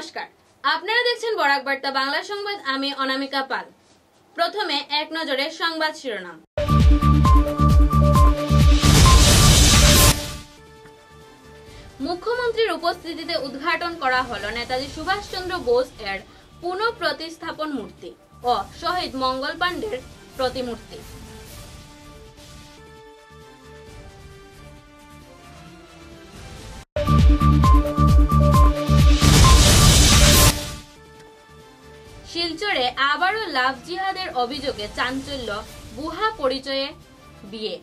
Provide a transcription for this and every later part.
নমস্কার, আপনারা দেখছেন বরাক বার্তা বাংলা সংবাদ। আমি অনামিকা পাল। প্রথমে এক নজরে সংবাদ শিরোনাম। মুখ্যমন্ত্রীর উপস্থিতিতে উদ্ঘাটন করা হলো নেতাজি সুভাষচন্দ্র বোস এর পুনঃপ্রতিস্থাপন মূর্তি ও শহীদ মঙ্গল পাণ্ডের প্রতিমূর্তি। শিলচরে আবারও লাভ জিহাদের অভিযোগে চাঞ্চল্য, বুহা পরিচয়ে বিয়ে।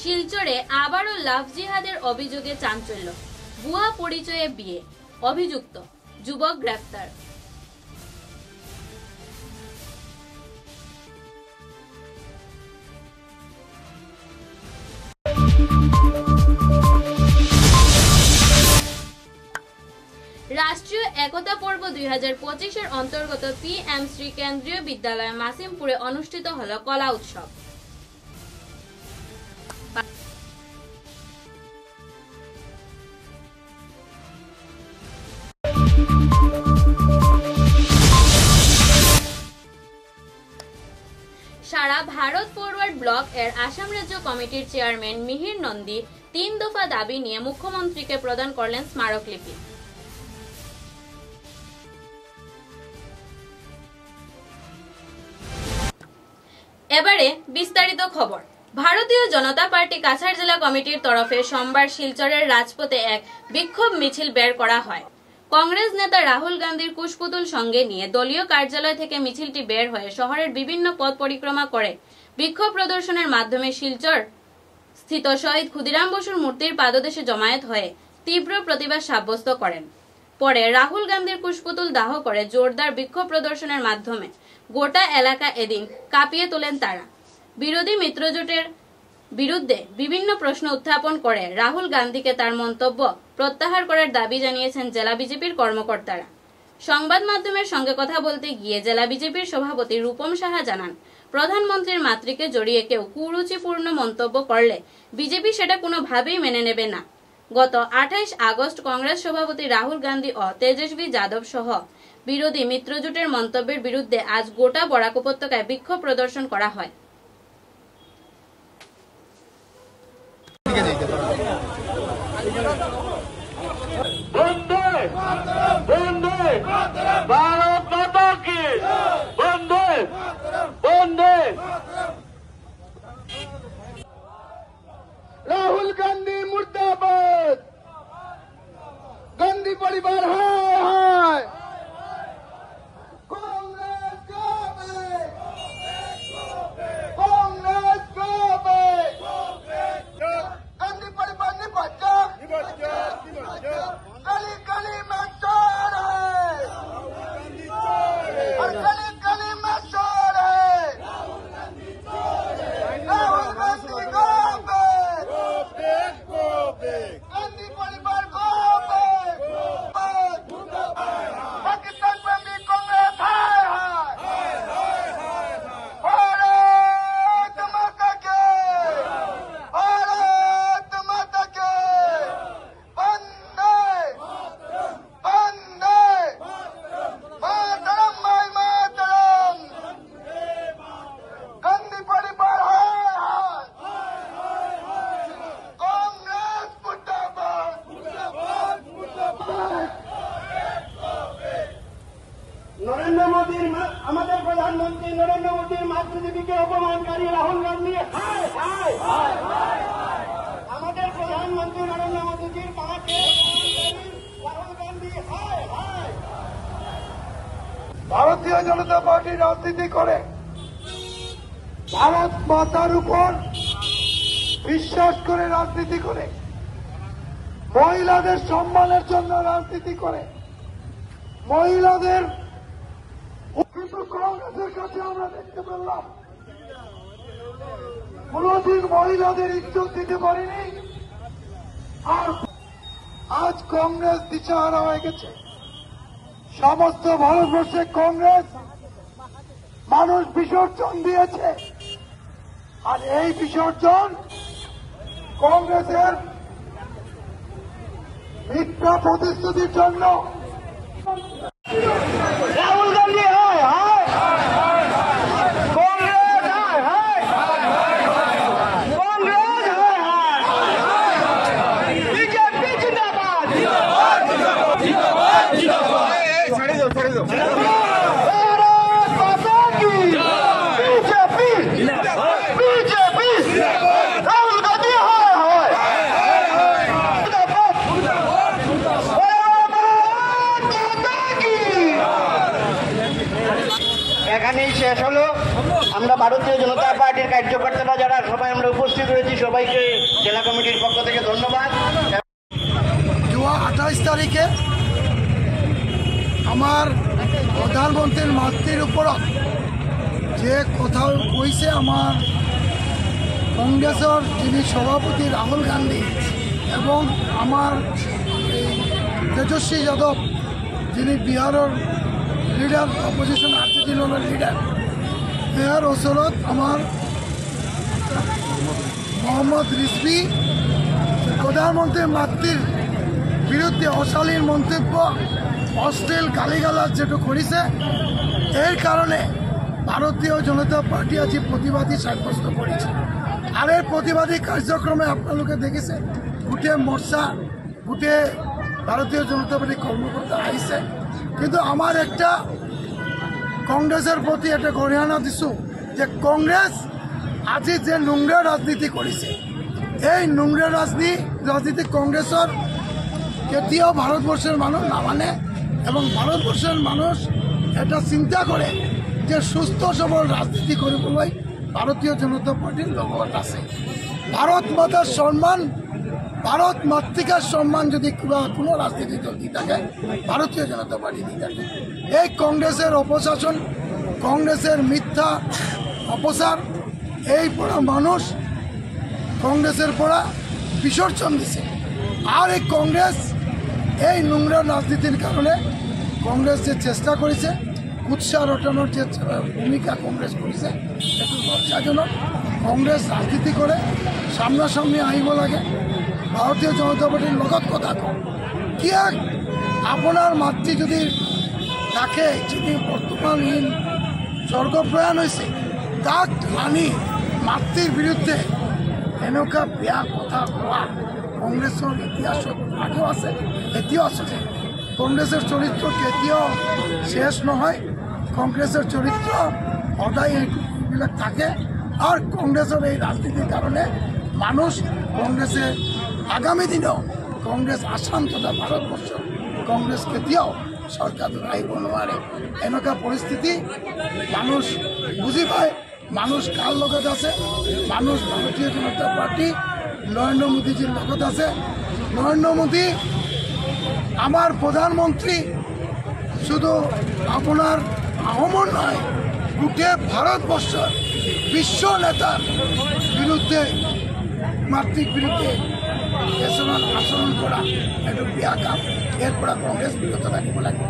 শিলচরে আবারও লাভ জিহাদের অভিযোগে চাঞ্চল্য, বুয়া পরিচয়ে বিয়ে। অভিযুক্ত যুবক গ্রেফতার। রাষ্ট্রীয় একতা পর্ব 2025-এর অন্তর্গত PM শ্রী কেন্দ্রীয় বিদ্যালয় মাসিমপুরে অনুষ্ঠিত হল কলা উৎসব। সারা ভারত ফরওয়ার্ড ব্লক এর আসাম রাজ্য কমিটির চেয়ারম্যান মিহির নন্দী 3 দফা দাবি নিয়ে মুখ্যমন্ত্রীকে প্রদান করলেন স্মারকলিপি। এবারে বিস্তারিত খবর। ভারতীয় জনতা পার্টি কাছাড় জেলা কমিটির তরফে সোমবার শিলচরের রাজপথে এক বিক্ষোভ মিছিল বের করা হয়। কংগ্রেস নেতা রাহুল গান্ধীর কুশপুতুল সঙ্গে নিয়ে দলীয় কার্যালয় থেকে মিছিলটি বের হয়ে শহরের বিভিন্ন পথ পরিক্রমা করে বিক্ষোভ প্রদর্শনের মাধ্যমে শিলচর স্থিত শহীদ ক্ষুদিরাম বসুর মূর্তির পাদদেশে জমায়েত হয়ে তীব্র প্রতিবাদ সাব্যস্ত করেন। পরে রাহুল গান্ধীর কুশপুতুল দাহ করে জোরদার বিক্ষোভ প্রদর্শনের মাধ্যমে গোটা এলাকা এদিন কাঁপিয়ে তোলেন তারা। বিরোধী মিত্রজোটের বিরুদ্ধে বিভিন্ন প্রশ্ন উত্থাপন করে রাহুল গান্ধীকে তার মন্তব্য প্রত্যাহার করার দাবি জানিয়েছেন জেলা বিজেপির কর্মকর্তারা। সংবাদ মাধ্যমের সঙ্গে কথা বলতে গিয়ে জেলা বিজেপির সভাপতি রূপম সাহা জানান, প্রধানমন্ত্রীর মাতৃকে জড়িয়ে কেউ কুরুচিপূর্ণ মন্তব্য করলে বিজেপি সেটা কোনোভাবেই মেনে নেবে না। গত 28 আগস্ট কংগ্রেস সভাপতি রাহুল গান্ধী ও তেজস্বী যাদব সহ বিরোধী মিত্রজোটের মন্তব্যের বিরুদ্ধে আজ গোটা বরাক উপত্যকায় বিক্ষোভ প্রদর্শন করা হয়। राहुल गांधी मुर्दाबाद, गांधी परिवार हाय हाय, कांग्रेस को बैक, कांग्रेस को बैक, गांधी परिवार ने बचा, गली गली में चोर है, हर गली गली में चोर है, राहुल गांधी को गांधी परिवार को पाकिस्तान प्रेमी कांग्रेस हाय हाय, भारत माता के, भारत माता के, वंदे वंदे मातरम, माय मातरम, गांधी परिवार हाय हाय, कांग्रेस मुर्दाबाद, नरेंद्र मोदी हमारे प्रधानमंत्री नरेंद्र मोदी मातृदेवी के अपमानकारी राहुल गांधी हाय हाय, हमारे प्रधानमंत्री नरेंद्र मोदी जी मां के राहुल गांधी हाय हाय। भारतीय जनता पार्टी राजनीति करे भारत मातार উপর বিশ্বাস করে রাজনীতি করে, মহিলাদের সম্মানের জন্য রাজনীতি করে, মহিলাদের কিন্তু কংগ্রেসের কাছে আমরা দেখতে পেলাম কোনদিন মহিলাদের ইজ্জত দিতে পারেনি। আর আজ কংগ্রেস দিশাহারা হয়ে গেছে। সমস্ত ভারতবর্ষে কংগ্রেস মানুষ বিসর্জন দিয়েছে, আর এই বিসর্জন কংগ্রেসের মিথ্যা প্রতিশ্রুতির জন্য। রাহুল গান্ধী হয় হয়, কংগ্রেস হয় হয়, কংগ্রেস হয় হয়, বিজেপি জিন্দাবাদ, ছাড়ে দাও ছাড়ে দাও, ভারত মাতা কি, বিজেপি বিজেপি, রাহুল গান্ধী হয় হয়, এখানেই শেষ হলো। আমরা ভারতীয় জনতা পার্টির কার্যকর্তারা যারা সবাই আমরা উপস্থিত রয়েছি, সবাইকে জেলা কমিটির পক্ষ থেকে ধন্যবাদ। 28 তারিখে আমার প্রধানমন্ত্রীর মাতৃর উপর যে কথা কইছে আমার কংগ্রেসের যিনি সভাপতি রাহুল গান্ধী এবং আমার এই তেজস্বী যাদব যিনি বিহারের লিডার, অপোজিশন আরজেডি দলের লিডার, এর ওসরত আমার মোহাম্মদ রিজভী প্রধানমন্ত্রীর মাতৃর বিরুদ্ধে অশালীন মন্তব্য, অশ্লীল গালিগালাজ যেটা করেছে, এর কারণে ভারতীয় জনতা পার্টি আজ প্রতিবাদী সাব্যস্ত করেছে। আর এই প্রতিবাদী কার্যক্রমে আপনালোকে দেখেছে গোটে মোর্চা, গোটে ভারতীয় জনতা পার্টি কর্মকর্তা আইছে। কিন্তু আমার একটা কংগ্রেসের প্রতি একটা গরিহানা দিছো যে কংগ্রেস আজি যে নোংরা রাজনীতি করেছে, এই নোংরা রাজনীতি কংগ্রেসের কেতিয়াও ভারতবর্ষের মানুষ না মানে, এবং ভারতবর্ষের মানুষ এটা চিন্তা করে যে সুস্থ সবল রাজনীতি কৰিবলৈ ভারতীয় জনতা পার্টির লগত আছে। ভারত মাতার সম্মান, ভারত মাতৃকার সম্মান যদি কোনো রাজনীতি দল দিয়ে থাকে, ভারতীয় জনতা পার্টি দিয়ে থাকে। এই কংগ্রেসের অপশাসন, কংগ্রেসের মিথ্যা অপচার, এই পড়া মানুষ কংগ্রেসের পড়া বিসর্জন দিছে। আর এই কংগ্রেস এই নোংরা রাজনীতির কারণে কংগ্রেস যে চেষ্টা করেছে উৎসাহ রটানোর যে ভূমিকা কংগ্রেস করেছে, একটু লজ্জাজনক। কংগ্রেস রাজনীতি করে সামনাসামনি আহিব লাগে, ভারতীয় জনতা পার্টির লগত কথা কয়। কি আপনার মাতৃ যদি তাকে যিনি বর্তমান স্বর্গপ্রয়াণ হয়েছে, তাক আনি মাতৃর বিরুদ্ধে এনেকুৱা বেয়া কথা কোৱা কংগ্রেসের ইতিহাসত আগেও আছে, এতিয়াও আছে। কংগ্রেসের চরিত্র কেতিয়াও শেষ নহয়, কংগ্রেসের চরিত্র সদায় এইবিলাক থাকে। আর কংগ্রেসের এই রাজনীতির কারণে মানুষ কংগ্রেসে আগামী দিনেও কংগ্রেস আসাম তথা ভারতবর্ষ কংগ্রেস কেতিয়াও সরকার আহিব নোৱাৰে। এনেকুৱা পৰিস্থিতি মানুষ বুঝি পায়। মানুষ কার লগত আছে? মানুষ ভারতীয় জনতা পার্টি নরেন্দ্র মোদীজির লগত আছে। নরেন্দ্র মোদী আমার প্রধানমন্ত্রী শুধু আপনার আহমন নয়, গোটে ভারতবর্ষের বিশ্ব নেতার বিরুদ্ধে, মাতৃক বিরুদ্ধে আচরণ করা এটা বেয়া কাম। এরপর কংগ্রেস বিরত থাকিব লাগে।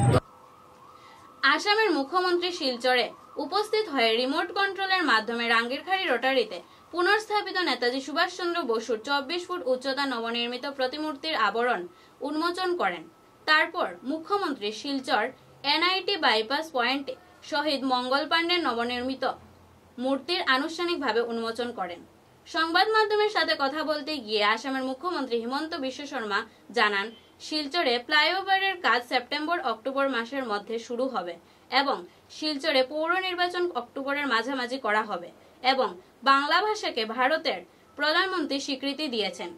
আসামের মুখ্যমন্ত্রী শিলচরে উপস্থিত হয়ে রিমোট কন্ট্রোলের মাধ্যমে রাঙ্গিরখাড়ি রোটারিতে পুনর্স্থাপিত নেতাজি সুভাষচন্দ্র বসুর 24 ফুট উচ্চতা নবনির্মিত প্রতিমূর্তির আবরণ উন্মোচন করেন। তারপর মুখ্যমন্ত্রী শিলচর এনআইটি বাইপাস পয়েন্টে শহীদ মঙ্গল পাণ্ডের নবনির্মিত মূর্তির আনুষ্ঠানিকভাবে উন্মোচন করেন। সংবাদ মাধ্যমের সাথে কথা বলতে গিয়ে আসামের মুখ্যমন্ত্রী হিমন্ত বিশ্ব শর্মা জানান, শিলচরে ফ্লাইওভারের কাজ সেপ্টেম্বর-অক্টোবর মাসের মধ্যে শুরু হবে এবং শিলচরে পৌর নির্বাচন অক্টোবরের মাঝামাঝি করা হবে এবং বাংলা ভাষাকে ভারতের প্রধানমন্ত্রী স্বীকৃতি দিয়েছেন।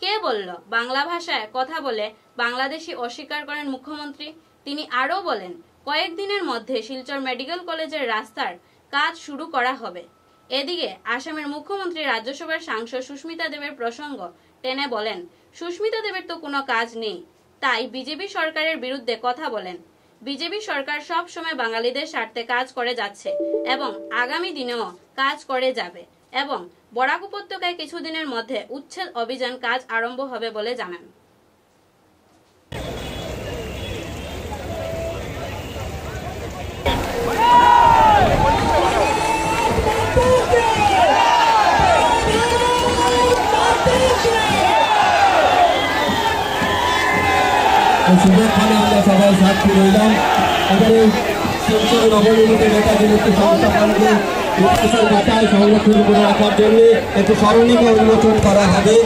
কে বলল বাংলা ভাষায় কথা বলে বাংলাদেশি অস্বীকার করেন মুখ্যমন্ত্রী? তিনি আরও বলেন, কয়েকদিনের মধ্যে শিলচর মেডিকেল কলেজের রাস্তার কাজ শুরু করা হবে। এদিকে আসামের মুখ্যমন্ত্রী রাজ্যসভার সাংসদ সুস্মিতা দেবের প্রসঙ্গ টেনে বলেন, সুস্মিতা দেবের তো কোনো কাজ নেই, তাই বিজেপি সরকারের বিরুদ্ধে কথা বলেন। বিজেপি সরকার সব সময় বাঙালিদের স্বার্থে কাজ করে যাচ্ছে এবং আগামী দিনেও কাজ করে যাবে এবং বরাক উপত্যকায় কিছুদিনের মধ্যে উচ্ছেদ অভিযান কাজ আরম্ভ হবে বলে জানান। শুভক্ষণে আমরা সবাই সাক্ষী রইলাম। এবারে শিলচর নবনির্মিত নেতাজির একটি সংস্থাকে ইতিহাসের পাতায় সংরক্ষণ করে রাখার জন্য একটি স্মরণিকা উন্মোচন করা হবে।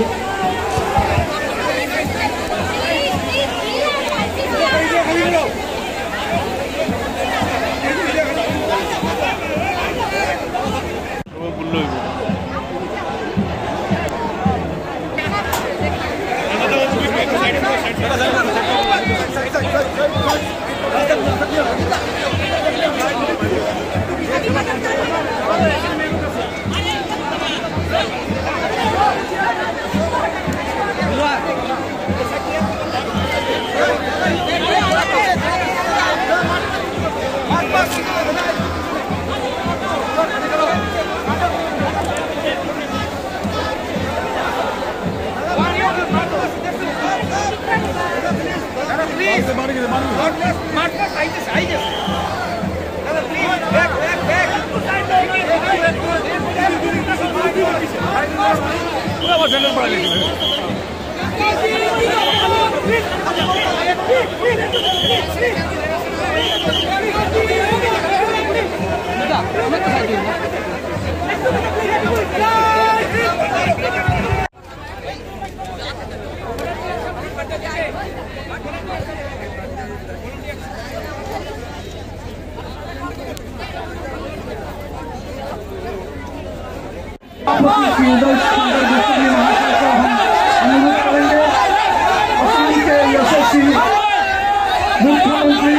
मुख्यमंत्री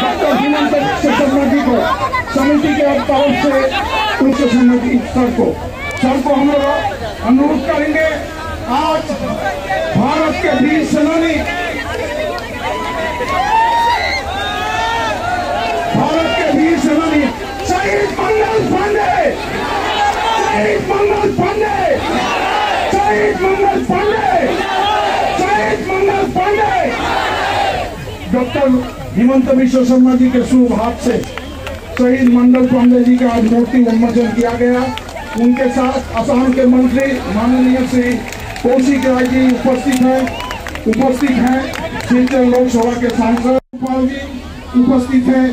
डॉक्टर हेमंत शर्मा जी को समिति के तरफ से उनके सम्मति सर को हम लोग अनुरोध करेंगे। आज भारत के वीर सेनानी शहीद मंगल पांडे डॉक्टर हेमंत बिश्व शर्मा जी के शुभ हाथ से शहीद मंगल पांडे जी का आज मूर्ति उन्मोचन किया गया। उनके साथ असम के मंत्री माननीय श्री कौशिक राय जी उपस्थित हैं। सिलचर लोकसभा के सांसद गोपाल जी उपस्थित हैं।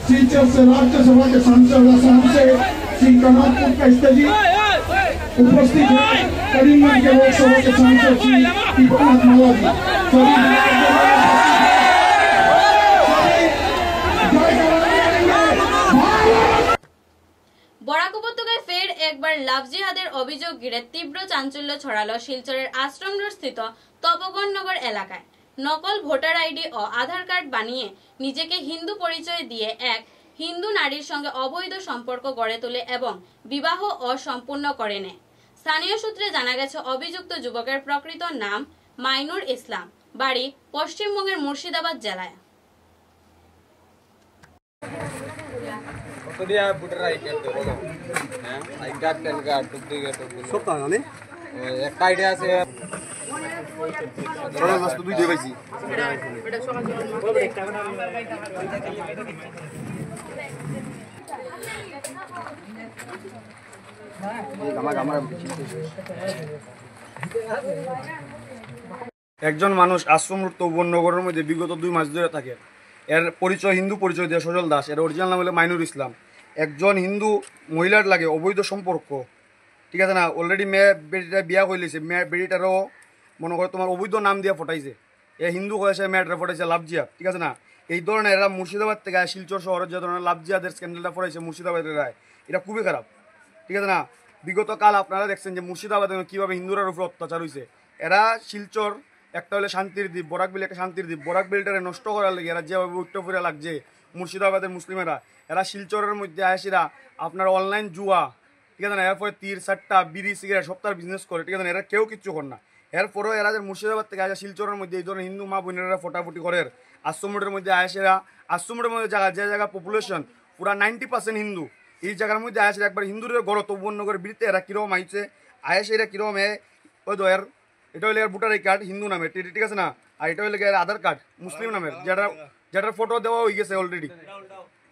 सिलचर से राज्यसभा के सांसद असम से श्री कनालपुर कैस्ते जी उपस्थित हैं। करीमगंज के लोकसभा के सांसद श्री कृपानाथ माला जी বরাক উপত্যকায় ফের একবার লাভ জিহাদের অভিযোগ ঘিরে তীব্র চাঞ্চল্য ছড়ালো শিলচরের আশ্রম রোড স্থিত তপকনগর এলাকায়। নকল ভোটার আইডি ও আধার কার্ড বানিয়ে নিজেকে হিন্দু পরিচয় দিয়ে এক হিন্দু নারীর সঙ্গে অবৈধ সম্পর্ক গড়ে তোলে এবং বিবাহ অসম্পূর্ণ করে নেয়। স্থানীয় সূত্রে জানা গেছে অভিযুক্ত যুবকের প্রকৃত নাম মাইনুর ইসলাম, বাড়ি পশ্চিমবঙ্গের মুর্শিদাবাদ জেলায়। ভোটার আই কার্ড বলো, হ্যাঁ I card pan card duplicate সব তো জানি একটা আইডিয়া আছে ধরনের মাস তো দুই দিয়ে পাইছি একজন মানুষ আশ্রম রোড তপবনগরের মধ্যে বিগত 2 মাস ধরে থাকে। এর পরিচয় হিন্দু পরিচয় দিয়ে সজল দাস। এর অরিজিনাল নাম হলো মাইনুর ইসলাম। একজন হিন্দু মহিলার লাগে অবৈধ সম্পর্ক, ঠিক আছে না। অলরেডি মেয়ে বেটিটা বিয়া করে লিছে, মেয়ে বেটিটারও মনে করে তোমার অবৈধ নাম দিয়ে ফটাইছে। এ হিন্দু হয়েছে, মেয়েটা ফটাইছে লাভ জিহাদ, ঠিক আছে না। এই ধরনের এরা মুর্শিদাবাদ থেকে শিলচর শহরের যে ধরনের লাভ জিহাদের স্ক্যান্ডেলটা ফটাইছে মুর্শিদাবাদের রায়, এটা খুবই খারাপ, ঠিক আছে না। বিগত কাল আপনারা দেখছেন যে মুর্শিদাবাদে কীভাবে হিন্দুরার উপর অত্যাচার হয়েছে। এরা শিলচর একটা হলে শান্তির দ্বীপ, বরাক বিল একটা শান্তির দ্বীপ, বরাক বিলটারে নষ্ট করার লাগে এরা যেভাবে উত্তর ফুরে লাগছে মুর্শিদাবাদের মুসলিমেরা। এরা শিলচরের মধ্যে আসিরা আপনার অনলাইন জুয়া, ঠিক আছে না, এরপরে তীর সাট্টা বিড়ি সিগারেট সপ্তাহ বিজনেস করে, ঠিক আছে না। এরা কেউ কিচ্ছু করে না। এরপরেও এরা যে মুর্শিদাবাদ থেকে আসে শিলচরের মধ্যে এই ধরনের হিন্দু মা বোনেরা ফটাফটি করে। আশ্রমের মধ্যে আসেরা, আশ্রমের মধ্যে জায়গা যে জায়গা পপুলেশন পুরা 90% হিন্দু, এই জায়গার মধ্যে আসে একবার হিন্দুদের গড় তপবনগরের বিরুদ্ধে এরা কীরকম আইছে আয়েসে এরা কীরকম ওই দয়ের এটা হলে এর ভোটার আই কার্ড হিন্দু নামের, ঠিক আছে না। আর এটা হলে এর আধার কার্ড মুসলিম নামের, যেটার ফটো দেওয়া হয়ে গেছে অলরেডি,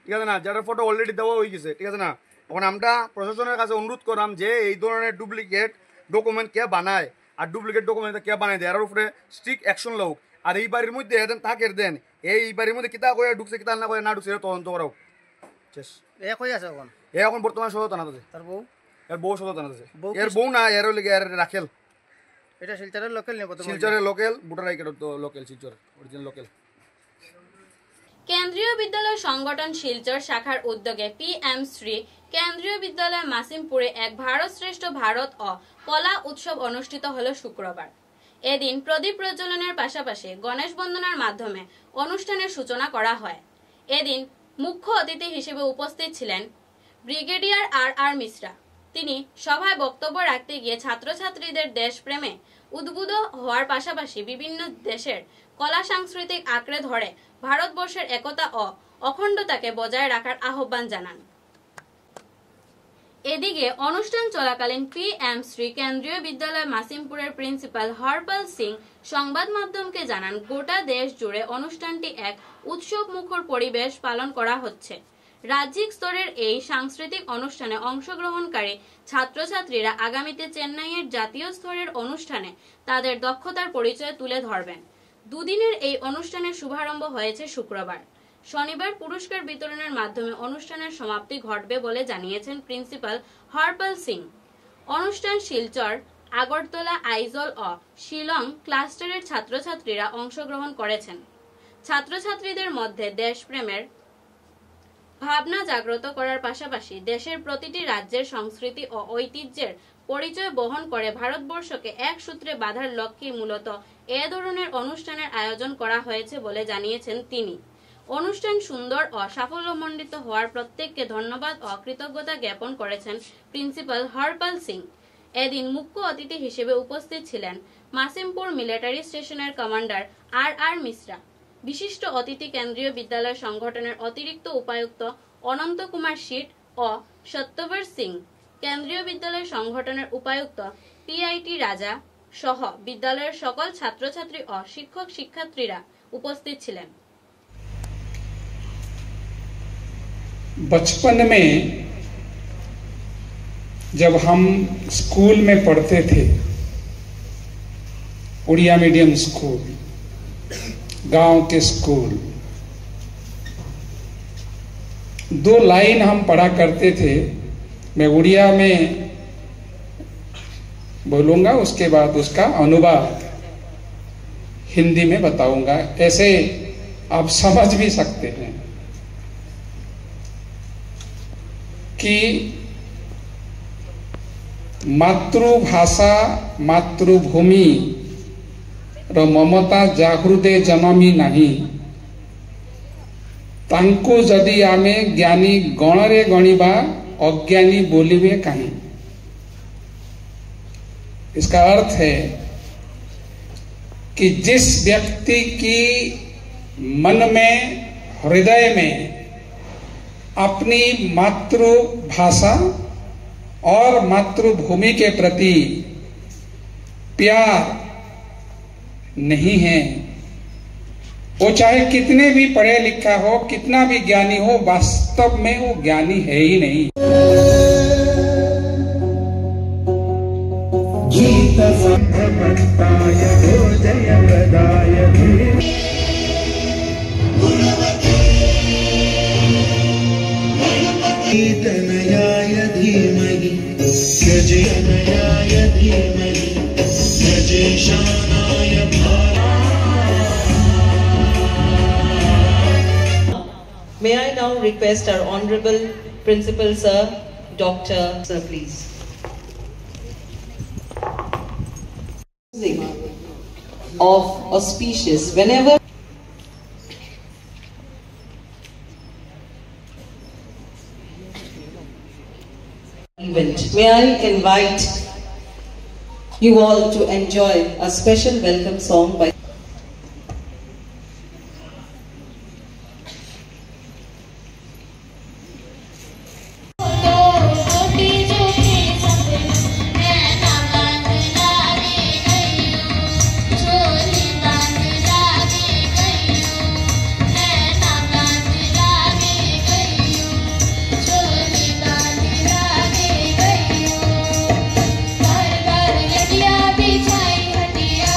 ঠিক আছে না, যেটার ফটো অলরেডি দেওয়া হয়ে গেছে, ঠিক আছে না। এখন আমরা প্রশাসনের কাছে অনুরোধ করলাম যে এই ধরনের ডুপ্লিকেট ডকুমেন্ট কে বানায় আর ডুপ্লিকেট ডকুমেন্ট কে বানায় দেয়, এর উপরে স্ট্রিক্ট অ্যাকশন লোক। আর এই বাড়ির মধ্যে এদেন তাকের দেন এই বাড়ির মধ্যে কিতা কয়ে ঢুকছে কিতা না কয়ে না ঢুকছে তদন্ত করাও শেষ। এখন বর্তমান সদর থানা আছে, তার বউ এর বউ সদর থানা আছে, এর বউ না এর লিগে এর রাখেল। এটা শিলচরের লোকাল নিয়ে কত শিলচরের লোকাল, ভোটার আই কার্ড তো লোকাল, শিলচর অরিজিনাল লোকাল। কেন্দ্রীয় বিদ্যালয় সংগঠন শিলচর শাখার উদ্যোগে PM শ্রী কেন্দ্রীয় বিদ্যালয় মাসিমপুরে এক ভারত শ্রেষ্ঠ ভারত ও কলা উৎসব অনুষ্ঠিত হলো শুক্রবার। এদিন প্রদীপ প্রজ্বলনের পাশাপাশি গণেশ বন্দনার মাধ্যমে অনুষ্ঠানের সূচনা করা হয়। এদিন মুখ্য অতিথি হিসেবে উপস্থিত ছিলেন ব্রিগেডিয়ার RR মিশ্রা। তিনি সভায় বক্তব্য রাখতে গিয়ে ছাত্রছাত্রীদের দেশপ্রেমে উদ্বুদ্ধ হওয়ার পাশাপাশি বিভিন্ন দেশের কলা সাংস্কৃতিক আঁকড়ে ধরে ভারতবর্ষের একতা ও অখণ্ডতাকে বজায় রাখার আহ্বান জানান। এদিকে অনুষ্ঠান চলাকালীন PM শ্রী কেন্দ্রীয় বিদ্যালয় মাসিমপুরের প্রিন্সিপাল হরপাল সিং সংবাদ মাধ্যমকে জানান, গোটা দেশ জুড়ে অনুষ্ঠানটি এক উৎসব মুখর পরিবেশ পালন করা হচ্ছে। রাজ্যিক স্তরের এই সাংস্কৃতিক অনুষ্ঠানে অংশগ্রহণকারী ছাত্রছাত্রীরা আগামীতে চেন্নাইয়ের জাতীয় স্তরের অনুষ্ঠানে তাদের দক্ষতার পরিচয় তুলে ধরবেন। দুদিনের এই অনুষ্ঠানের শুভারম্ভ হয়েছে শুক্রবার। শনিবার পুরস্কার বিতরণের মাধ্যমে অনুষ্ঠানের সমাপ্তি ঘটবে বলে জানিয়েছেন প্রিন্সিপাল হরপাল সিং। অনুষ্ঠান শিলচর, আগরতলা, আইজল ও শিলং ক্লাস্টারের ছাত্রছাত্রীরা অংশগ্রহণ করেছেন। ছাত্রছাত্রীদের মধ্যে দেশপ্রেমের ভাবনা জাগ্রত করার পাশাপাশি দেশের প্রতিটি রাজ্যের সংস্কৃতি ও ঐতিহ্যের পরিচয় বহন করে ভারতবর্ষকে এক সূত্রে বাঁধার লক্ষ্যে মূলত এ ধরনের অনুষ্ঠানের আয়োজন করা হয়েছে বলে জানিয়েছেন তিনি। অনুষ্ঠান সুন্দর ও সাফল্যমণ্ডিত হওয়ার প্রত্যেককে ধন্যবাদ ও কৃতজ্ঞতা জ্ঞাপন করেছেন প্রিন্সিপাল হরপাল সিং। এদিন মুখ্য অতিথি হিসেবে উপস্থিত ছিলেন মাসিমপুর মিলিটারি স্টেশনের কমান্ডার RR মিশ্রা, বিশিষ্ট অতিথি কেন্দ্রীয় বিদ্যালয় সংগঠনের অতিরিক্ত উপায়ুক্ত অনন্ত কুমার শীট ও সত্যবর সিং, কেন্দ্রীয় বিদ্যালয় সংগঠনের উপায়ুক্ত PIT রাজা সহ বিদ্যালয়ের সকল ছাত্রছাত্রী ও শিক্ষক শিক্ষার্থীরা উপস্থিত ছিলেন। बचपन में जब हम स्कूल में पढ़ते थे, उड़िया मीडियम स्कूल, गांव के स्कूल, 2 लाइन हम पढ़ा करते थे। मैं उड़िया में बोलूंगा, उसके बाद उसका अनुवाद हिंदी में बताऊंगा, ऐसे आप समझ भी सकते हैं कि मातृभाषा मातृभूमि रो ममता जाहृदे जन्मी नहीं, तांको जदि आमे ज्ञानी गणरे गणिबा अज्ञानी बोलिबे कहीं। इसका अर्थ है कि जिस व्यक्ति की मन में, हृदय में अपनी मातृभाषा और मातृभूमि के प्रति प्यार नहीं है, वो चाहे कितने भी पढ़े लिखा हो, कितना भी ज्ञानी हो, वास्तव में वो ज्ञानी है ही नहीं। गीत संभवताय जय प्रदाय तनयाय धीमहि गजेनयाय धीमहि गजेशानाय May I now request our Honorable Principal Sir, Dr. Sir, please. Of auspicious, whenever event, may I invite you all to enjoy a special welcome song by बिछाई हटिया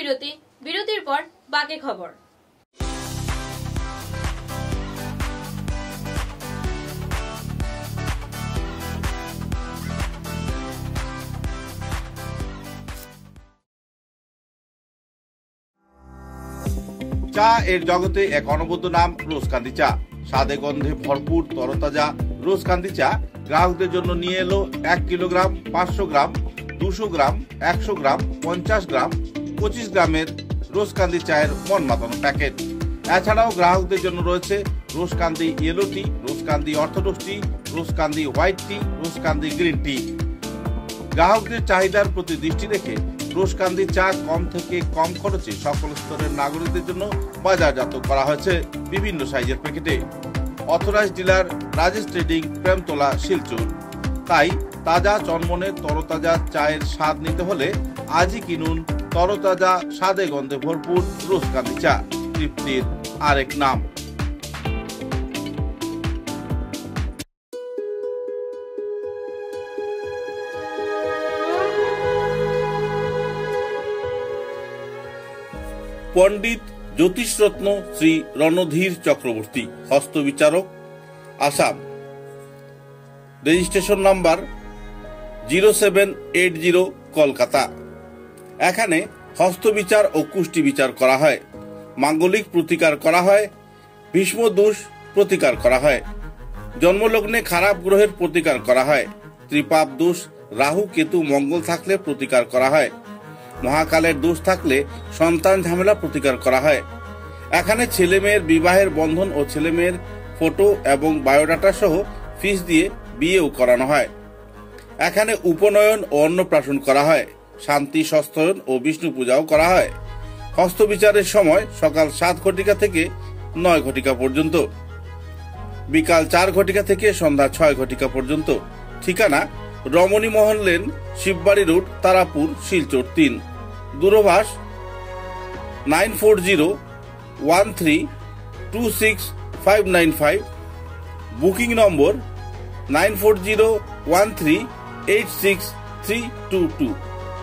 বিরতি, বিরতির পর বাকি খবর। চা এর জগতে এক অনবদ্য নাম রোজকান্দি চা। স্বাদে গন্ধে ভরপুর তরতাজা রোজকান্দি চা গ্রাহকদের জন্য নিয়ে এলো 1 কিলোগ্রাম, 500 গ্রাম, 200 গ্রাম, 100 গ্রাম, 50 গ্রাম, 25 গ্রামের রোজকান্দি চায়ের মন মাতানো প্যাকেট। এছাড়াও গ্রাহকদের জন্য রয়েছে রোজকান্দি ইয়েলো টি, রোজকান্দি অর্থোডক্স টি, রোজকান্দি হোয়াইট টি, রোজকান্দি গ্রিন টি। গ্রাহকদের চাহিদার প্রতি দৃষ্টি রেখে রোজকান্দি চা কম থেকে কম খরচে সকল স্তরের নাগরিকদের জন্য বাজারজাত করা হয়েছে বিভিন্ন সাইজের প্যাকেটে। Authorised dealer Rajesh trading, Premtala, Silchar. তাই তাজা চনমনে তরতাজা চায়ের স্বাদ নিতে হলে আজই কিনুন তরতাজা স্বাদে গন্ধে ভরপুর রোজকান্দি চা, তৃপ্তির আরেক নাম। পণ্ডিত জ্যোতিষরত্ন শ্রী রণধীর চক্রবর্তী, হস্তবিচারক, আসাম। Registration number 0780, Kolkata. এখানে হস্তবিচার ও কুষ্টি বিচার করা হয়, মাঙ্গলিক প্রতিকার করা হয়, ভীষ্ম দোষ প্রতিকার করা হয়, জন্মলগ্নে খারাপ গ্রহের প্রতিকার করা হয়, ত্রিপাপ দোষ, রাহু কেতু মঙ্গল থাকলে প্রতিকার করা হয়, মহাকালের দোষ থাকলে সন্তান ঝামেলা প্রতিকার করা হয়। এখানে ছেলে মেয়ের বিবাহের বন্ধন ও ছেলে মেয়ের ফটো এবং বায়োডাটা সহ ফিস দিয়ে বিয়েও করানো হয়। এখানে উপনয়ন ও অন্নপ্রাশন করা হয়, শান্তি সস্তয়ন ও বিষ্ণু পূজাও করা হয়। হস্তবিচারের সময় সকাল 7 ঘটিকা থেকে 9 ঘটিকা পর্যন্ত, বিকাল 4 ঘটিকা থেকে সন্ধ্যা 6 ঘটিকা পর্যন্ত। ঠিকানা রমণী মোহন লেন, শিববাড়ি রোড, তারাপুর, শিলচর 3। দূরভাষ 9401326595। Booking number 9401386322।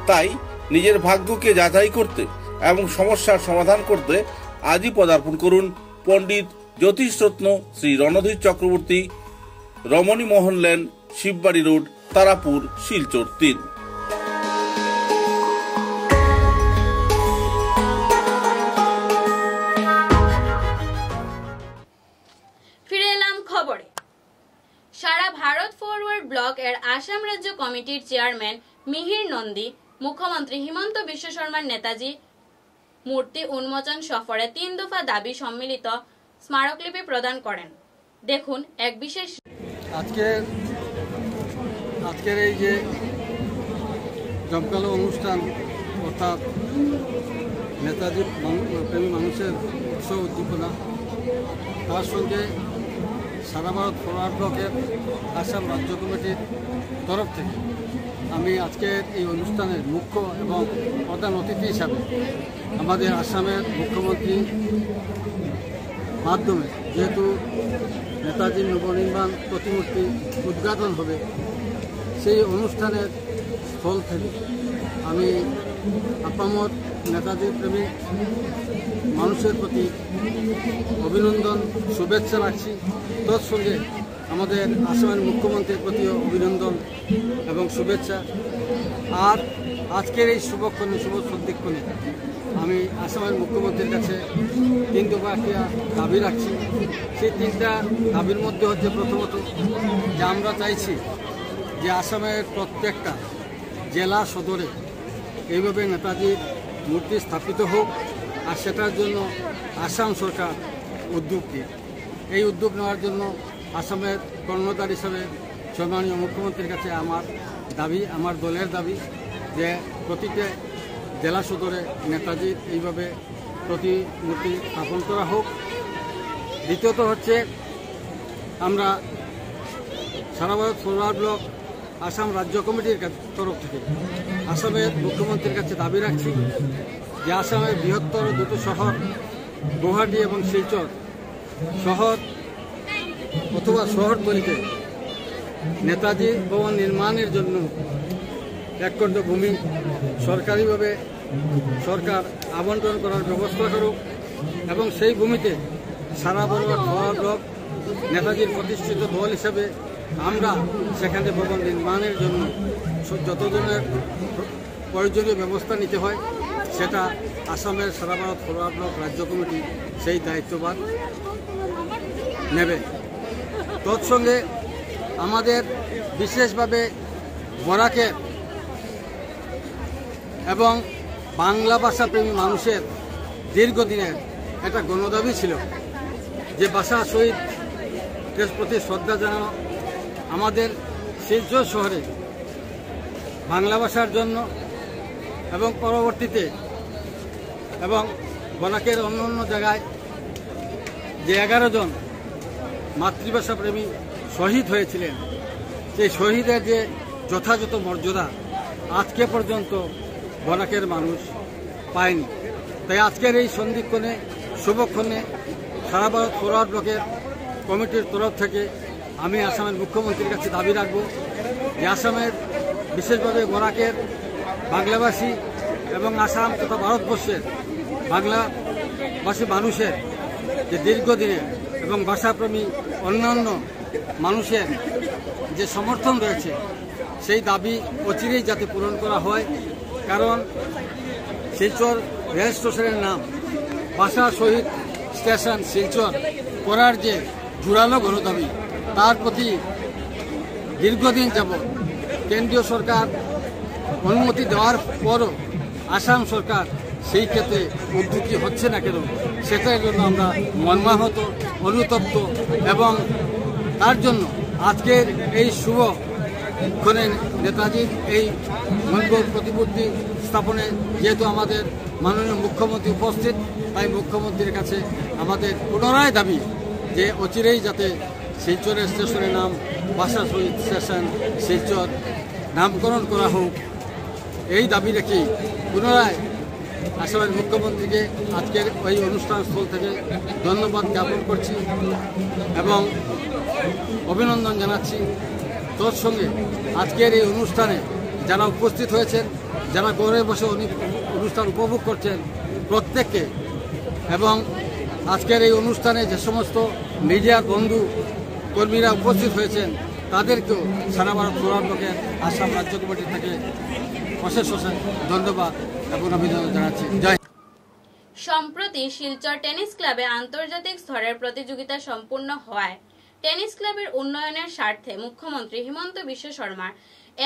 তাই নিজের ভাগ্যকে যাচাই করতে এবং সমস্যার সমাধান করতে আজই পদার্পণ করুন পণ্ডিত জ্যোতিষরত্ন শ্রী রণধীর চক্রবর্তী, রমণী মোহন লেন, শিববাড়ি রোড, তারাপুর, শিলচর 3। ফিরে এলাম খবরে। সারা ভারত ফরওয়ার্ড ব্লক এর আসাম রাজ্য কমিটির চেয়ারম্যান মিহির নন্দী মুখ্যমন্ত্রী হিমন্ত বিশ্ব শর্মার নেতাজি মূর্তি উন্মোচন সফরে 3 দফা দাবি সম্মিলিত স্মারকলিপি প্রদান করেন। দেখুন এক বিশেষ। আজকের এই যে জমকালো অনুষ্ঠান, অর্থাৎ নেতাজি প্রেমী মানুষের উৎসব উদ্দীপনা, তার সঙ্গে সারা ভারত ফরওয়ার্ড ব্লকের আসাম রাজ্য কমিটির তরফ থেকে আমি আজকের এই অনুষ্ঠানের মুখ্য এবং প্রধান অতিথি হিসাবে আমাদের আসামের মুখ্যমন্ত্রী মাধ্যমে, যেহেতু নেতাজির নবনির্মাণ প্রতিমূর্তি উদ্ঘাটন হবে, সেই অনুষ্ঠানের স্থল থেকে আমি আপামর নেতাজি প্রেমিক মানুষের প্রতি অভিনন্দন, শুভেচ্ছা রাখছি। তৎসঙ্গে আমাদের আসামের মুখ্যমন্ত্রীর প্রতিও অভিনন্দন এবং শুভেচ্ছা। আর আজকের এই শুভক্ষণে, শুভ সন্ধিক্ষণে আমি আসামের মুখ্যমন্ত্রীর কাছে 3 দফা দাবি রাখছি। সেই 3টা দাবির মধ্যে হচ্ছে, প্রথমত যে আমরা চাইছি যে আসামের প্রত্যেকটা জেলা সদরে এইভাবে নেতাজির মূর্তি স্থাপিত হোক, আর সেটার জন্য আসাম সরকার উদ্যোগ নিয়ে, এই উদ্যোগ নেওয়ার জন্য আসামের কর্ণধার হিসাবে সম্মানীয় মুখ্যমন্ত্রীর কাছে আমার দাবি, আমার দলের দাবি যে প্রতিটা জেলা সদরে নেতাজির এইভাবে প্রতিমূর্তি স্থাপন করা হোক। দ্বিতীয়ত হচ্ছে, আমরা সারা ভারত ফরওয়ার্ড ব্লক আসাম রাজ্য কমিটির তরফ থেকে আসামের মুখ্যমন্ত্রীর কাছে দাবি রাখছি যে আসামের বৃহত্তর 2টি শহর গুয়াহাটি এবং শিলচর শহর অথবা শহরতলিতে নেতাজি ভবন নির্মাণের জন্য 1 খণ্ড ভূমি সরকারিভাবে সরকার আবন্টন করার ব্যবস্থা করুক এবং সেই ভূমিতে সারা বরোয়া ধোয়া ব্লক নেতাজির প্রতিষ্ঠিত দল হিসেবে আমরা সেখানে ভবন নির্মাণের জন্য যত ধরনের প্রয়োজনীয় ব্যবস্থা নিতে হয় সেটা আসামের সারা ভারত ফরওয়ার্ড ব্লক রাজ্য কমিটি সেই দায়িত্বভার নেবে। তৎসঙ্গে আমাদের বিশেষভাবে বরাকের এবং বাংলা ভাষাপ্রেমী মানুষের দীর্ঘদিনের একটা গণদাবি ছিল যে ভাষা শহীদের প্রতি শ্রদ্ধা জানানো, আমাদের শিলচর শহরে বাংলা ভাষার জন্য এবং পরবর্তীতে এবং বরাকের অন্য অন্য জায়গায় যে 11 জন মাতৃভাষা প্রেমী শহীদ হয়েছিলেন সেই শহীদের যে যথাযথ মর্যাদা আজকে পর্যন্ত বরাকের মানুষ পায়নি। তাই আজকের এই সন্ধিক্ষণে শুভক্ষণে সারা ভারত ফরওয়ার্ড ব্লকের কমিটির তরফ থেকে আমি আসামের মুখ্যমন্ত্রীর কাছে দাবি রাখব যে আসামের বিশেষভাবে বরাকের বাংলাভাষী এবং আসাম তথা ভারতবর্ষের বাংলাভাষী মানুষের যে দীর্ঘদিনের এবং ভাষাপ্রেমী অন্যান্য মানুষের যে সমর্থন রয়েছে সেই দাবি অচিরেই যাতে পূরণ করা হয়। কারণ শিলচর রেল স্টেশনের নাম ভাষা শহীদ স্টেশন শিলচর করার যে জোরালো গণদাবি তার প্রতি দীর্ঘদিন যাবৎ কেন্দ্রীয় সরকার অনুমতি দেওয়ার পরও আসাম সরকার সেই ক্ষেত্রে উদ্যোগী হচ্ছে না কেন, সেটার জন্য আমরা মর্মাহত, অনুতপ্ত এবং তার জন্য আজকের এই শুভ ক্ষণে নেতাজির এই মঙ্গল প্রতিমূর্তি স্থাপনে যেহেতু আমাদের মাননীয় মুখ্যমন্ত্রী উপস্থিত, তাই মুখ্যমন্ত্রীর কাছে আমাদের পুনরায় দাবি যে অচিরেই যাতে শিলচরের স্টেশনের নাম ভাষা শহীদ স্টেশন শিলচর নামকরণ করা হোক, এই দাবি রেখে পুনরায় আসামের মুখ্যমন্ত্রীকে আজকের ওই অনুষ্ঠান স্থল থেকে ধন্যবাদ জ্ঞাপন করছি এবং অভিনন্দন জানাচ্ছি। তৎসঙ্গে আজকের এই অনুষ্ঠানে যারা উপস্থিত হয়েছেন, যারা ঘরে বসে অনুষ্ঠান উপভোগ করছেন প্রত্যেককে এবং আজকের এই অনুষ্ঠানে যে সমস্ত মিডিয়ার বন্ধু কর্মীরা উপস্থিত হয়েছেন তাদেরকেও সারা ভারত ফরওয়ার্ড ব্লকের আসাম রাজ্য কমিটি থেকে অশেষ অশেষ ধন্যবাদ এবং অভিনন্দন জানাচ্ছি। জয়। সম্প্রতি শিলচর টেনিস ক্লাবে আন্তর্জাতিক স্তরের প্রতিযোগিতা সম্পূর্ণ হওয়ায় টেনিস ক্লাবের উন্নয়নের স্বার্থে মুখ্যমন্ত্রী হিমন্ত বিশ্ব শর্মার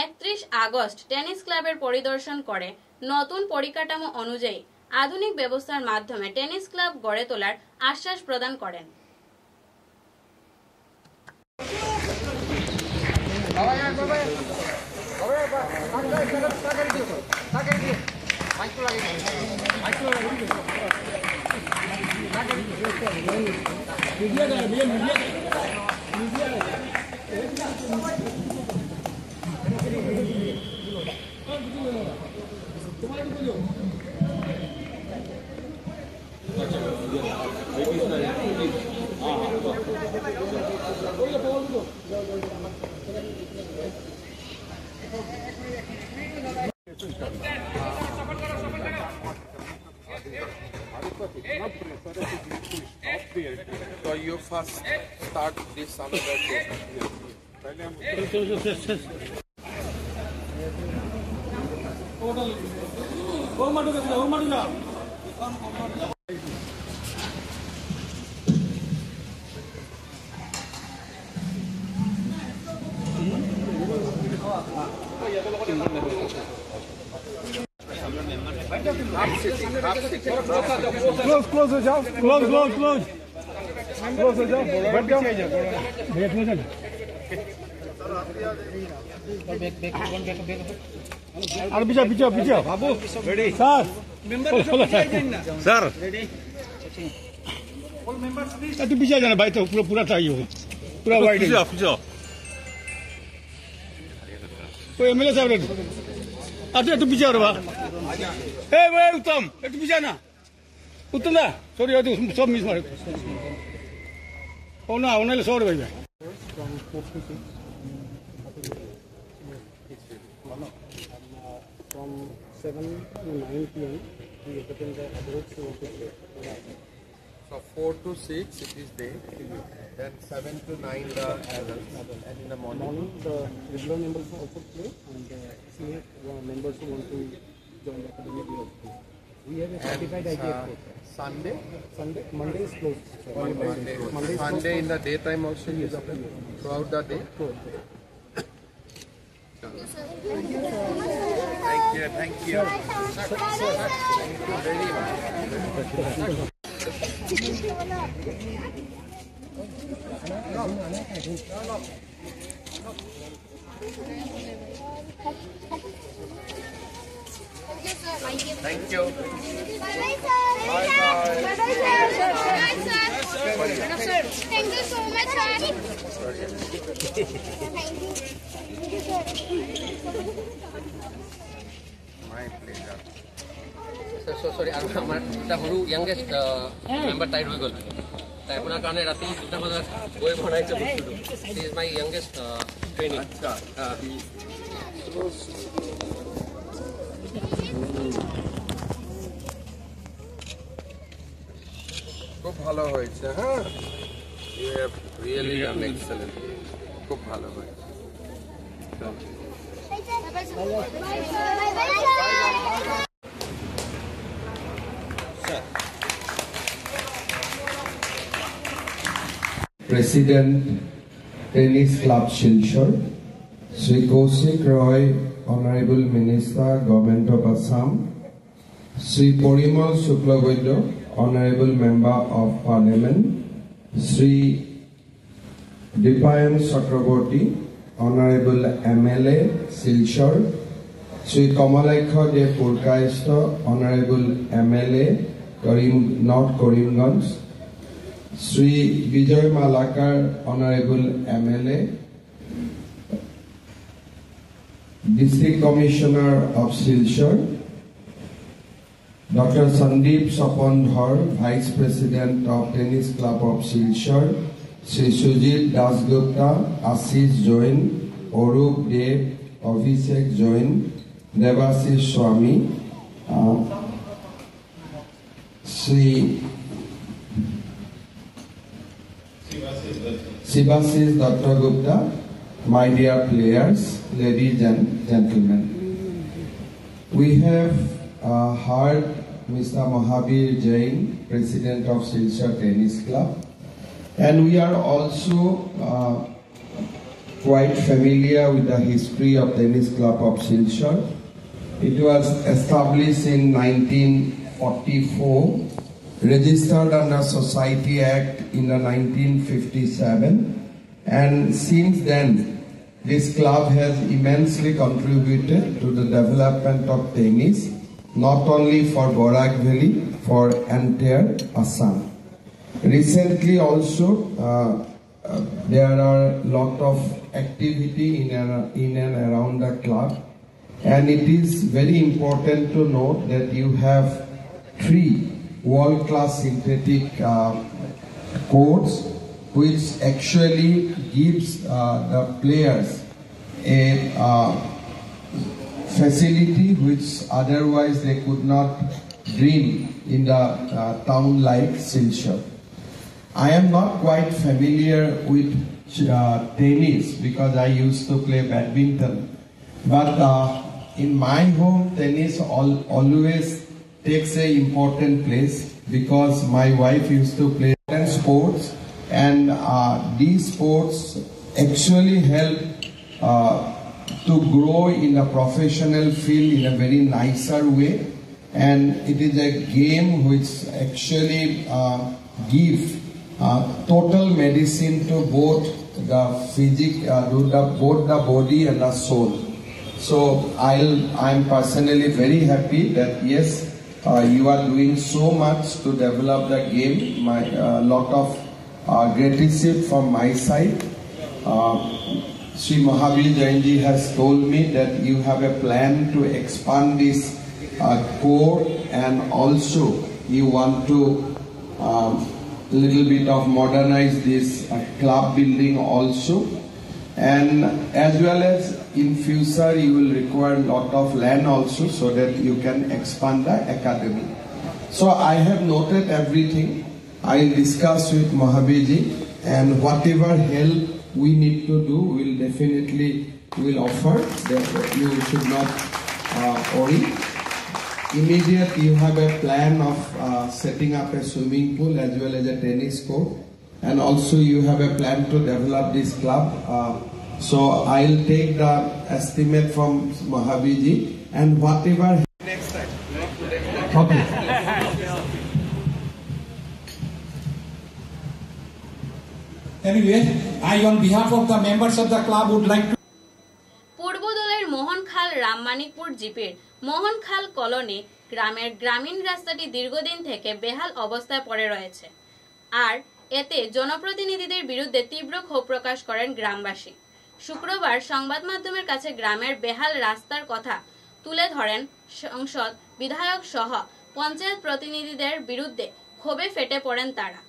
31 আগস্ট টেনিস ক্লাবের পরিদর্শন করে নতুন পরিকাঠামো অনুযায়ী আধুনিক ব্যবস্থার মাধ্যমে টেনিস ক্লাব গড়ে তোলার আশ্বাস প্রদান করেন। So you first start this another day. Close हो जाओ, close हो जाओ, बैठ जाओ, बैठ हो जाओ। और पीछे बाबू रेडी सर सर तू पीछे जाना भाई, तो पूरा चाहिए पूरा वाइड कोई एमएलए साहब रेडी। अच्छा तू पीछे और ए भाई उत्तम तू पीछे ना उत्तम ना सॉरी सब मिस मारे ओ ना ओनली सॉरी भाई from 7 to 9 p.m. we attend the adults who want to play. So 4 to 6 it is day, then 7 to 9 the adults, and in the morning The regular members also play, and senior members who want to join the academy will also play. We have a certified ITF coach. Sunday Monday is closed. Monday is Sunday in the daytime also is open throughout the day. Thank you. Thank you very much. Thank you. Bye-bye, sir. Bye-bye. Bye-bye, sir. Thank you so much, sir. Thank you, sir. My pleasure. So sorry, I'm the who youngest member tied হৈ গল তাই আপোনাৰ কাৰণে ৰাতি 2টা বজাত গৈ বনাইছে বস্তুটো he is my youngest trainee আচ্ছা খুব ভালো হয়েছে হ্যাঁ you have really done excellent খুব ভালো হয়েছে President Tennis Club Silchar, Sri Kaushik Roy, Honorable Minister, Government of Assam, Sri Porimal Suklagoido, Honorable Member of Parliament, Sri Dipayan Chakraborty, Honorable MLA Silchar, Sri Kamalaikha De Purkaisto, Honorable MLA North Karimganj, Sri Vijay Malakar, Honorable MLA, District Commissioner of Silchar, Dr. Sandeep Sapandhar, Vice President of Tennis Club of Silchar, Sri Sujit Dasgupta, Ashish Jain, Orup Dev, Abhishek Jain, Devashish Swami, Sri Shivashish Dr. Gupta, my dear players, ladies and gentlemen. We have heard Mr. Mahavir Jain, President of Silchar Tennis Club, and we are also quite familiar with the history of Tennis Club of Silchar. It was established in 1944, registered under Society Act in the 1957, and since then this club has immensely contributed to the development of tennis, not only for Barak Valley, for entire Assam. Recently also there are lot of activity in and around the club, and it is very important to note that you have 3 world-class synthetic courts, which actually gives the players a facility which otherwise they could not dream in the town like Silchar. I am not quite familiar with tennis because I used to play badminton, but in my home tennis always takes an important place because my wife used to play sports, and these sports actually help to grow in a professional field in a very nicer way, and it is a game which actually gives total medicine to both the both the body and the soul. So I'm personally very happy that yes, you are doing so much to develop the game. My lot of gratitude from my side. Sri Mahavir Jainji has told me that you have a plan to expand this core, and also you want to little bit of modernize this club building also, and as well as in future you will require lot of land also, so that you can expand the academy. So I have noted everything. I'll discuss with Mahabirji, and whatever help we need to do, we'll definitely offer. That you should not worry. Immediate, you have a plan of setting up a swimming pool as well as a tennis court, and also you have a plan to develop this club. So I'll take the estimate from Mahabirji, and whatever next time. Okay. Anyway, I on behalf of the members of the club would like to পূর্বদলের মোহনখাল রামমানিকপুর জিপির মোহনখাল colony গ্রামের গ্রামীণ রাস্তাটি দীর্ঘদিন থেকে বেহাল অবস্থায় পড়ে রয়েছে, আর এতে জনপ্রতিনিধিদের বিরুদ্ধে তীব্র ক্ষোভ প্রকাশ করেন গ্রামবাসী। শুক্রবার সংবাদ মাধ্যমের কাছে গ্রামের বেহাল রাস্তার কথা তুলে ধরেন সংসদ বিধায়ক সহ পঞ্চায়েত প্রতিনিধিদের বিরুদ্ধে ক্ষোভে ফেটে পড়েন তারা।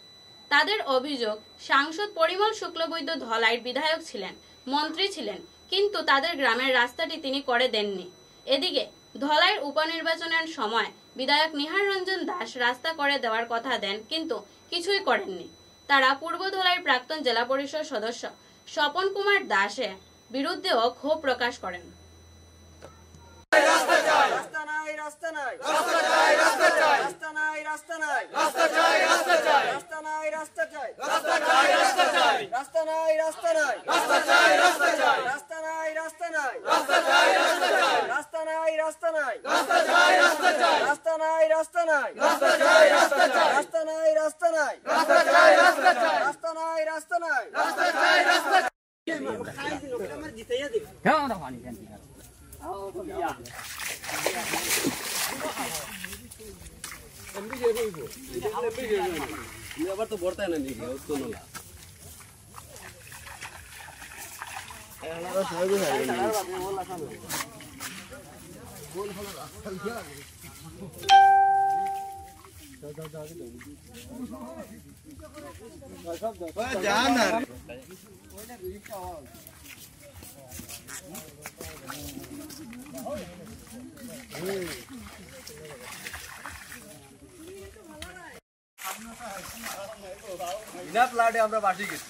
তাদের অভিযোগ, সাংসদ পরিমল শুক্লবৈদ্য ধলাইয়ের বিধায়ক ছিলেন, মন্ত্রী ছিলেন, কিন্তু তাদের গ্রামের রাস্তাটি তিনি করে দেননি। এদিকে ধলাইয়ের উপনির্বাচনের সময় বিধায়ক নিহার রঞ্জন দাস রাস্তা করে দেওয়ার কথা দেন, কিন্তু কিছুই করেননি। তারা পূর্ব ধলাইয়ের প্রাক্তন জেলা পরিষদ সদস্য স্বপন কুমার দাসের বিরুদ্ধেও ক্ষোভ প্রকাশ করেন। আবার তো বর্তায় না নাকি ফ্ল্যাটে আমরা বাসি গেছি।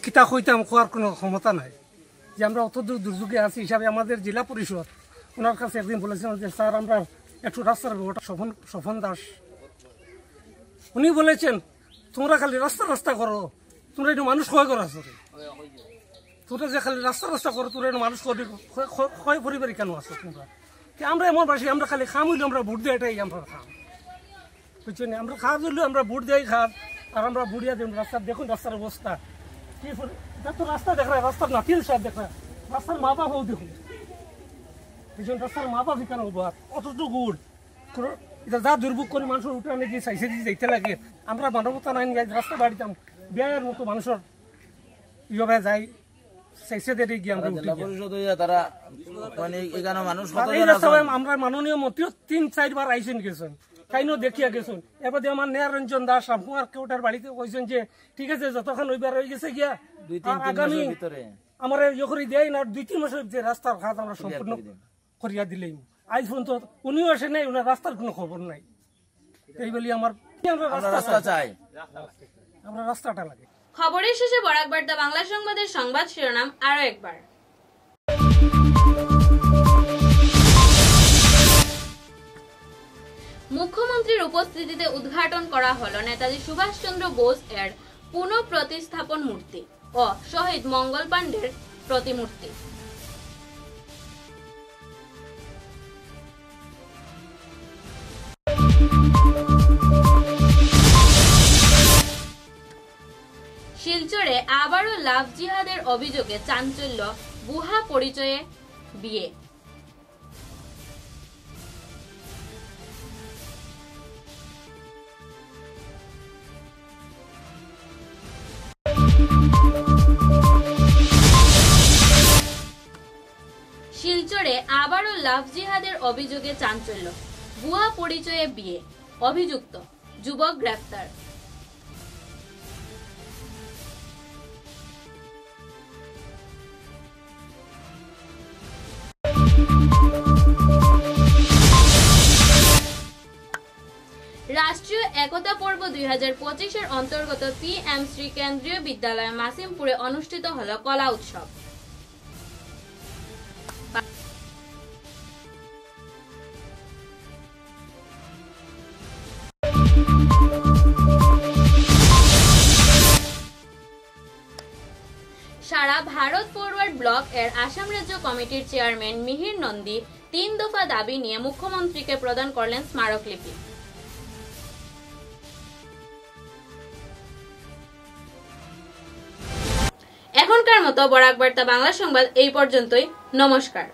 কিতা কইতাম কোয়ার কোনো ক্ষমতা নাই, যে আমরা অত দুর্যোগে আছি হিসাবে আমাদের জেলা পরিষদ ওনার কাছে একদিন বলেছিলাম যে স্যার আমরা একটু রাস্তার ব্যবহারটা স্বপন দাস, উনি বলেছেন তোমরা খালি রাস্তা করো, তোমরা একটু মানুষ ক্ষয় করা আসো, তোমরা যে খালি রাস্তা করো তোমরা একটু মানুষ ক্ষয় পরিবারই কেন আসো তোমরা? আমরা এমন বাসি, আমরা খালি খাম হইলে আমরা ভোট দিয়ে এটাই আমরা খাম, বুঝছেন? আমরা খাওয়া ধরলেও আমরা ভোট দিয়েই খাম, আর আমরা বুড়িয়া দিন রাস্তা দেখুন রাস্তার অবস্থা কি, তো রাস্তা দেখ রাস্তার নাতিল সাহেব দেখ রাস্তার মা বাবাও দেখুন, বুঝছেন? রাস্তার মা বাবা কেন হবো অতটুকু গুড় এটা যা দুর্ভোগ করে মানুষের উঠে আনে গিয়ে চাইছে দিয়ে যাইতে লাগে, আমরা মানবতা নাই রাস্তা বাড়িতাম বেয়ের মতো মানুষের ইভাবে যাই চাইছে দিয়ে গিয়ে আমরা তারা মানে এখানে মানুষ আমরা মাননীয় মন্ত্রী ৩-৪ বার আইসেন গেছেন, তাইনও দেখিয়া গেছেন। এবার আমার নিহার রঞ্জন দাস রামকুমার কেউটার বাড়িতে কইছেন যে ঠিক আছে যতক্ষণ ওইবার হয়ে গেছে গিয়া আগামী আমার ইয়ে করে দেয় না, ২-৩ মাসের যে রাস্তার কাজ আমরা সম্পূর্ণ করিয়া দিলেই। আজ পর্যন্ত উনিও আসে নাই, ওনার রাস্তার কোনো খবর নাই। এই বলি আমার রাস্তা চাই, আমরা রাস্তাটা লাগে। খবরের শেষে বরাক বার্তা বাংলা সংবাদের সংবাদ শিরোনাম আরো একবার। মুখ্যমন্ত্রীর উপস্থিতিতে উদ্ঘাটন করা হলো নেতাজি সুভাষচন্দ্র বোস এর পুনঃপ্রতিস্থাপন মূর্তি ও শহীদ মঙ্গল পাণ্ডের প্রতিমূর্তি। শিলচরে আবারও লাভ জিহাদের অভিযোগে চাঞ্চল্য, বুহা পরিচয়ে বিয়ে। আবারও লাভ জিহাদের অভিযোগে চাঞ্চল্য, ভুয়া পরিচয়ে বিয়ে, অভিযুক্ত যুবক গ্রেফতার। রাষ্ট্রীয় একতা পর্ব 2025-এর অন্তর্গত PM শ্রী কেন্দ্রীয় বিদ্যালয় মাসিমপুরে অনুষ্ঠিত হল কলা উৎসব। সারা ভারত ফরওয়ার্ড ব্লক এর আসাম রাজ্য কমিটির চেয়ারম্যান মিহির নন্দী 3 দফা দাবি নিয়ে মুখ্যমন্ত্রীকে প্রদান করলেন স্মারকলিপি। এখনকার মতো বরাক বার্তা বাংলা সংবাদ এই পর্যন্তই। নমস্কার।